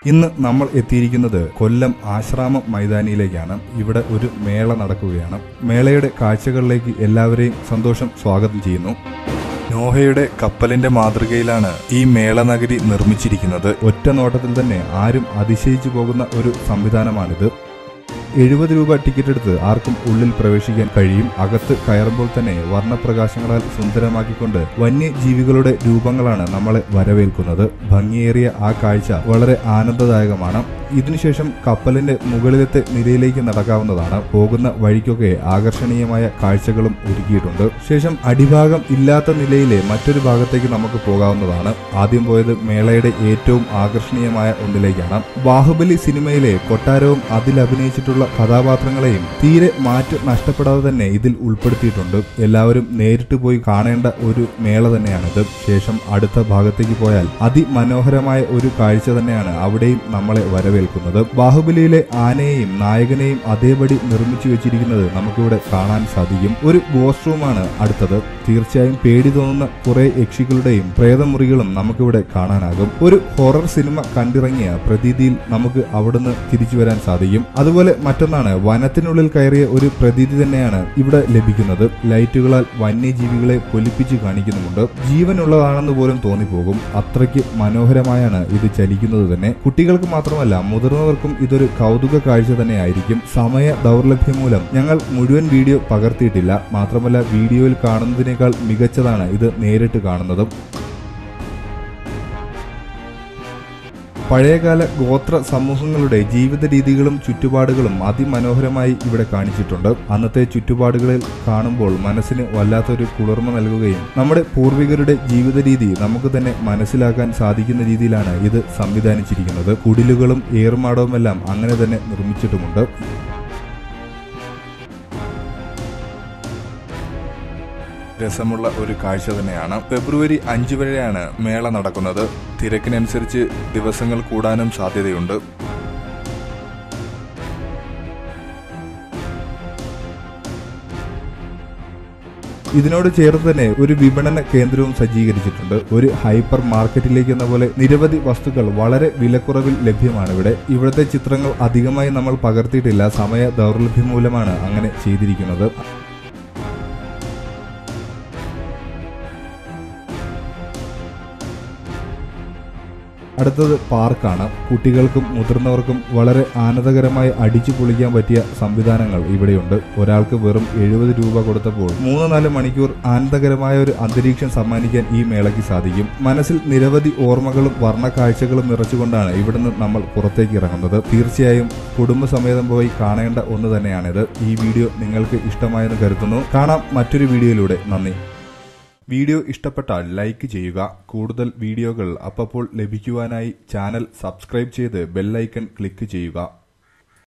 ഇന്ന് നമ്മൾ എത്തിയിരിക്കുന്നത് കൊല്ലം ആശ്രാമം മൈതാനിയിലേക്കാണ്. ഇവിടെ ഒരു മേള നടക്കുകയാണ്. മേളയുടെ കാഴ്ചകളിലേക്ക് എല്ലാവരെയും സന്തോഷം സ്വാഗതം ചെയ്യുന്നു. നോഹയുടെ കപ്പലിന്റെ മാതൃകയിലാണ് ഈ മേളനഗരി നിർമ്മിച്ചിരിക്കുന്നത്. ഒറ്റ നോട്ടത്തിൽ തന്നെ ആരും അതിശയിച്ചു പോകുന്ന ഒരു സംവിധാനമാണിത്. 70 രൂപ ടിക്കറ്റ് എടുത്ത് ആർക്കും ഉള്ളിൽ പ്രവേശിക്കാൻ കഴിയും. അകത്ത് കയറുമ്പോൾ തന്നെ വർണ്ണപ്രകാശങ്ങളാൽ സുന്ദരമാക്കിക്കൊണ്ട് വന്യജീവികളുടെ രൂപങ്ങളാണ് നമ്മളെ വരവേൽക്കുന്നത്. ഭംഗിയേറിയ ആ കാഴ്ച വളരെ ആനന്ദദായകമാണ്. ഇതിനുശേഷം കപ്പലിന്റെ മുകളിലത്തെ നിലയിലേക്ക് നടക്കാവുന്നതാണ്. പോകുന്ന വഴിക്കൊക്കെ ആകർഷണീയമായ കാഴ്ചകളും ഒരുക്കിയിട്ടുണ്ട്. ശേഷം അടിഭാഗം ഇല്ലാത്ത നിലയിലെ മറ്റൊരു ഭാഗത്തേക്ക് നമുക്ക് പോകാവുന്നതാണ്. ആദ്യം പോയത് മേളയുടെ ഏറ്റവും ആകർഷണീയമായ ഒന്നിലേക്കാണ്. ബാഹുബലി സിനിമയിലെ കൊട്ടാരവും അതിൽ അഭിനയിച്ചിട്ടുള്ള കഥാപാത്രങ്ങളെയും തീരെ മാറ്റ് നഷ്ടപ്പെടാതെ തന്നെ ഇതിൽ ഉൾപ്പെടുത്തിയിട്ടുണ്ട്. എല്ലാവരും നേരിട്ട് പോയി കാണേണ്ട ഒരു മേള തന്നെയാണിത്. ശേഷം അടുത്ത ഭാഗത്തേക്ക് പോയാൽ അതിമനോഹരമായ ഒരു കാഴ്ച തന്നെയാണ് അവിടെയും നമ്മളെ വരവേൽക്കുന്നത്. ബാഹുബലിയിലെ ആനയെയും നായകനെയും അതേപടി നിർമ്മിച്ചു വെച്ചിരിക്കുന്നത് നമുക്കിവിടെ കാണാൻ സാധിക്കും. ഒരു ഗോസ്റ്റ് റൂമാണ് അടുത്തത്. തീർച്ചയായും പേടി തോന്നുന്ന കുറെ യക്ഷികളുടെയും പ്രേതമുറികളും നമുക്കിവിടെ കാണാനാകും. ഒരു ഹൊറർ സിനിമ കണ്ടിറങ്ങിയ പ്രതീതിയിൽ നമുക്ക് അവിടുന്ന് തിരിച്ചു വരാൻ സാധിക്കും. അതുപോലെ മറ്റൊന്നാണ്, വനത്തിനുള്ളിൽ കയറിയ ഒരു പ്രതീതി തന്നെയാണ് ഇവിടെ ലഭിക്കുന്നത്. ലൈറ്റുകളാൽ വന്യജീവികളെ പൊലിപ്പിച്ച് കാണിക്കുന്നുമുണ്ട്. ജീവനുള്ളതാണെന്ന് പോലും തോന്നിപ്പോകും. അത്രയ്ക്ക് മനോഹരമായാണ് ഇത് ചലിക്കുന്നത് തന്നെ. കുട്ടികൾക്ക് മാത്രമല്ല മുതിർന്നവർക്കും ഇതൊരു കൗതുക കാഴ്ച തന്നെയായിരിക്കും. സമയ ദൗർലഭ്യം മൂലം ഞങ്ങൾ മുഴുവൻ വീഡിയോ പകർത്തിയിട്ടില്ല. മാത്രമല്ല വീഡിയോയിൽ കാണുന്നതിനേക്കാൾ മികച്ചതാണ് ഇത് നേരിട്ട് കാണുന്നതും. പഴയകാല ഗോത്ര സമൂഹങ്ങളുടെ ജീവിത രീതികളും ചുറ്റുപാടുകളും അതിമനോഹരമായി ഇവിടെ കാണിച്ചിട്ടുണ്ട്. അന്നത്തെ ചുറ്റുപാടുകളിൽ കാണുമ്പോൾ മനസ്സിന് വല്ലാത്തൊരു കുളിർമ നൽകുകയും നമ്മുടെ പൂർവികരുടെ ജീവിത രീതി നമുക്ക് തന്നെ മനസ്സിലാക്കാൻ സാധിക്കുന്ന രീതിയിലാണ് ഇത് സംവിധാനിച്ചിരിക്കുന്നത്. കുടിലുകളും ഏറുമാടവുമെല്ലാം അങ്ങനെ തന്നെ നിർമ്മിച്ചിട്ടുമുണ്ട്. രസമുള്ള ഒരു കാഴ്ച തന്നെയാണ്. ഫെബ്രുവരി 5 വരെയാണ് മേള നടക്കുന്നത്. തിരക്കിനനുസരിച്ച് ദിവസങ്ങൾ കൂടാനും സാധ്യതയുണ്ട്. ഇതിനോട് ചേർത്ത് തന്നെ ഒരു വിപണന കേന്ദ്രവും സജ്ജീകരിച്ചിട്ടുണ്ട്. ഒരു ഹൈപ്പർ മാർക്കറ്റിലേക്ക് എന്ന പോലെ നിരവധി വസ്തുക്കൾ വളരെ വിലക്കുറവിൽ ലഭ്യമാണ് ഇവിടെ. ഇവിടുത്തെ ചിത്രങ്ങൾ അധികമായി നമ്മൾ പകർത്തിയിട്ടില്ല. സമയ ദൗർലഭ്യം മൂലമാണ് അങ്ങനെ ചെയ്തിരിക്കുന്നത്. അടുത്തത് പാർക്കാണ്. കുട്ടികൾക്കും മുതിർന്നവർക്കും വളരെ ആനന്ദകരമായി അടിച്ചു പൊളിക്കാൻ പറ്റിയ സംവിധാനങ്ങൾ ഇവിടെയുണ്ട്. ഒരാൾക്ക് വെറും 70 രൂപ കൊടുത്തപ്പോൾ 3-4 മണിക്കൂർ ആനന്ദകരമായ ഒരു അന്തരീക്ഷം സമ്മാനിക്കാൻ ഈ മേളയ്ക്ക് സാധിക്കും. മനസ്സിൽ നിരവധി ഓർമ്മകളും വർണ്ണ കാഴ്ചകളും നിറച്ചുകൊണ്ടാണ് ഇവിടുന്ന് നമ്മൾ പുറത്തേക്ക് ഇറങ്ങുന്നത്. തീർച്ചയായും കുടുംബസമേതം പോയി കാണേണ്ട ഒന്ന് തന്നെയാണിത്. ഈ വീഡിയോ നിങ്ങൾക്ക് ഇഷ്ടമായെന്ന് കരുതുന്നു. കാണാം മറ്റൊരു വീഡിയോയിലൂടെ. നന്ദി. വീഡിയോ ഇഷ്ടപ്പെട്ടാൽ ലൈക്ക് ചെയ്യുക. കൂടുതൽ വീഡിയോകൾ അപ്പോൾ ലഭിക്കുവാനായി ചാനൽ സബ്സ്ക്രൈബ് ചെയ്ത് ബെൽ ഐക്കൺ ക്ലിക്ക് ചെയ്യുക.